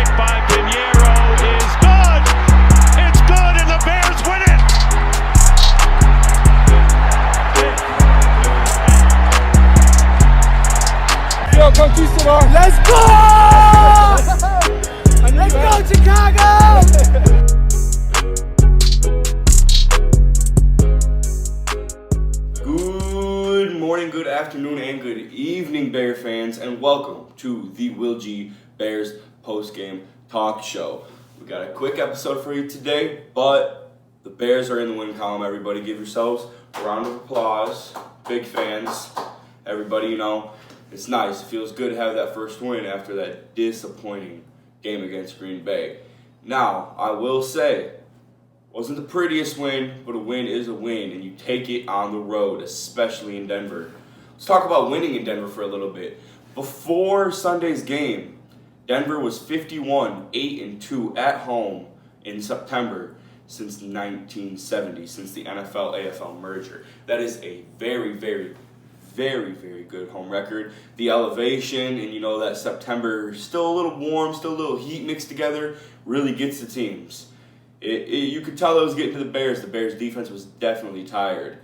shot by Dinero is good. It's good, and the Bears win it. Yo, Conquistador. Let's go! Let's go, Chicago! Good morning, good afternoon, and good evening, Bear fans, and welcome to the Will G Bears Postgame Talk Show. We got a quick episode for you today, but the Bears are in the win column. Everybody give yourselves a round of applause. Big fans. Everybody, it's nice. It feels good to have that first win after that disappointing game against Green Bay. Now, I will say, wasn't the prettiest win, but a win is a win, and you take it on the road, especially in Denver. Let's talk about winning in Denver for a little bit. Before Sunday's game, Denver was 51-8-2 at home in September since 1970, since the NFL-AFL merger. That is a very, very, very, very good home record. The elevation and that September, still a little warm, still a little heat mixed together, really gets the teams. You could tell it was getting to the Bears. The Bears defense was definitely tired.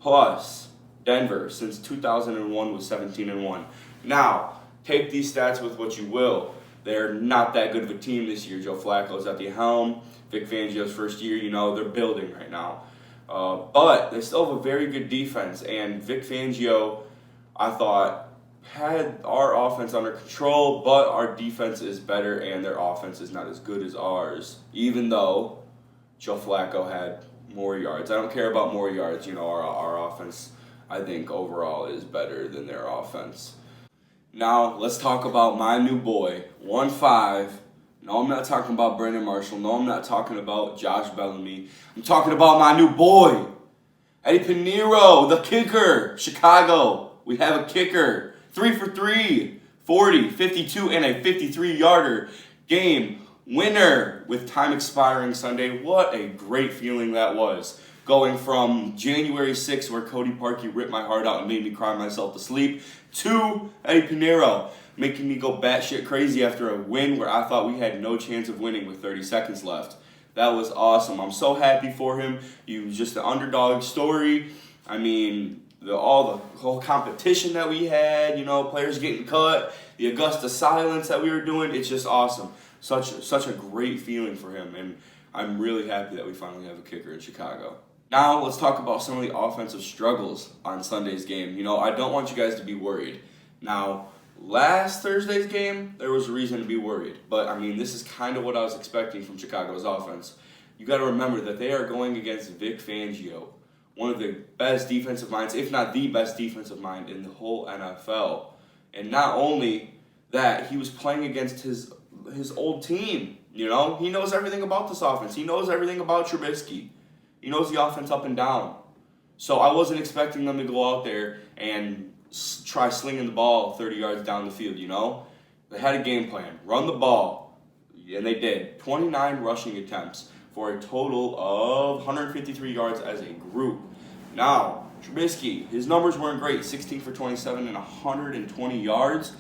Plus, Denver, since 2001, was 17-1. Now, take these stats with what you will. They're not that good of a team this year. Joe Flacco's at the helm. Vic Fangio's first year, they're building right now. But they still have a very good defense. And Vic Fangio, I thought, had our offense under control, but our defense is better and their offense is not as good as ours, even though Joe Flacco had more yards. I don't care about more yards. Our offense, I think, overall is better than their offense. Now, let's talk about my new boy, 1-5. No, I'm not talking about Brandon Marshall. No, I'm not talking about Josh Bellamy. I'm talking about my new boy, Eddie Dinero, the kicker, Chicago. We have a kicker. 3 for 3, 40, 52, and a 53-yarder game winner with time expiring Sunday. What a great feeling that was. Going from January 6th, where Cody Parkey ripped my heart out and made me cry myself to sleep, to Eddie Dinero making me go batshit crazy after a win where I thought we had no chance of winning with 30 seconds left. That was awesome. I'm so happy for him. He was just an underdog story. I mean, the whole competition that we had, players getting cut, the Augusta silence that we were doing, it's just awesome. Such a great feeling for him, and I'm really happy that we finally have a kicker in Chicago. Now, let's talk about some of the offensive struggles on Sunday's game. I don't want you guys to be worried. Now, last Thursday's game, there was a reason to be worried, but this is kind of what I was expecting from Chicago's offense. You got to remember that they are going against Vic Fangio, one of the best defensive minds, if not the best defensive mind in the whole NFL. And not only that, he was playing against his old team. He knows everything about this offense. He knows everything about Trubisky. He knows the offense up and down. So I wasn't expecting them to go out there and try slinging the ball 30 yards down the field, They had a game plan. Run the ball. And they did. 29 rushing attempts for a total of 153 yards as a group. Now, Trubisky, his numbers weren't great, 16 for 27 and 120 yards.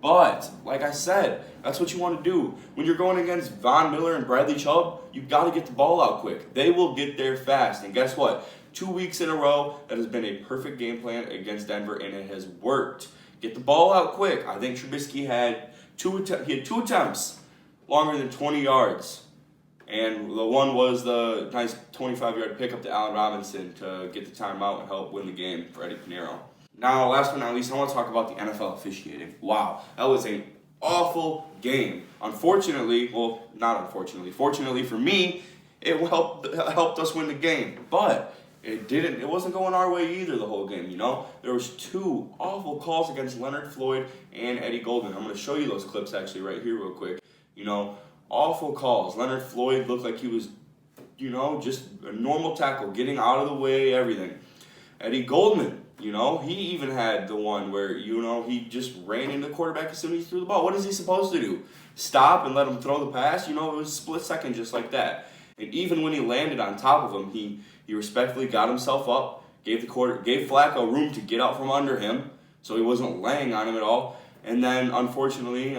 But, like I said, that's what you want to do. When you're going against Von Miller and Bradley Chubb, you got to get the ball out quick. They will get there fast. And guess what? 2 weeks in a row, that has been a perfect game plan against Denver, and it has worked. Get the ball out quick. I think Trubisky had two attempts longer than 20 yards. And the one was the nice 25-yard pickup to Allen Robinson to get the timeout and help win the game for Eddie Dinero. Now, last but not least, I want to talk about the NFL officiating. Wow, that was an awful game. Unfortunately, well, not unfortunately, fortunately for me, it helped us win the game. But it wasn't going our way either the whole game, There was 2 awful calls against Leonard Floyd and Eddie Goldman. I'm going to show you those clips actually right here real quick. Awful calls. Leonard Floyd looked like he was, just a normal tackle, getting out of the way, everything. Eddie Goldman, he even had the one where, he just ran into the quarterback as soon as he threw the ball. What is he supposed to do? Stop and let him throw the pass? It was a split second just like that. And even when he landed on top of him, he respectfully got himself up, gave Flacco room to get out from under him, so he wasn't laying on him at all. And then, unfortunately,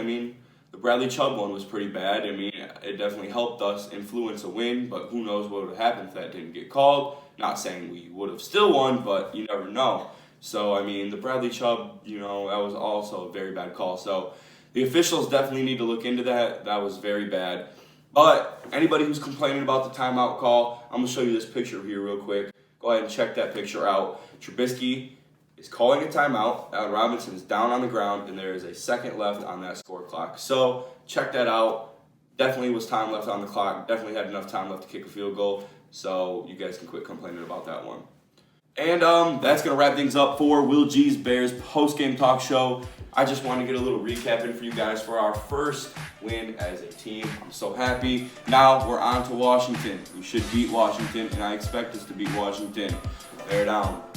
the Bradley Chubb one was pretty bad. I mean, it definitely helped us influence a win, but who knows what would have happened if that didn't get called. Not saying we would have still won, but you never know. So, I mean, the Bradley Chubb, that was also a very bad call. So, the officials definitely need to look into that. That was very bad. But anybody who's complaining about the timeout call, I'm going to show you this picture here real quick. Go ahead and check that picture out. Trubisky is calling a timeout. Allen Robinson is down on the ground, and there is a second left on that score clock. So check that out. Definitely was time left on the clock. Definitely had enough time left to kick a field goal. So you guys can quit complaining about that one. And that's going to wrap things up for Will G's Bears post-game talk show. I just want to get a little recap in for you guys for our first win as a team. I'm so happy. Now we're on to Washington. We should beat Washington, and I expect us to beat Washington. Bear down.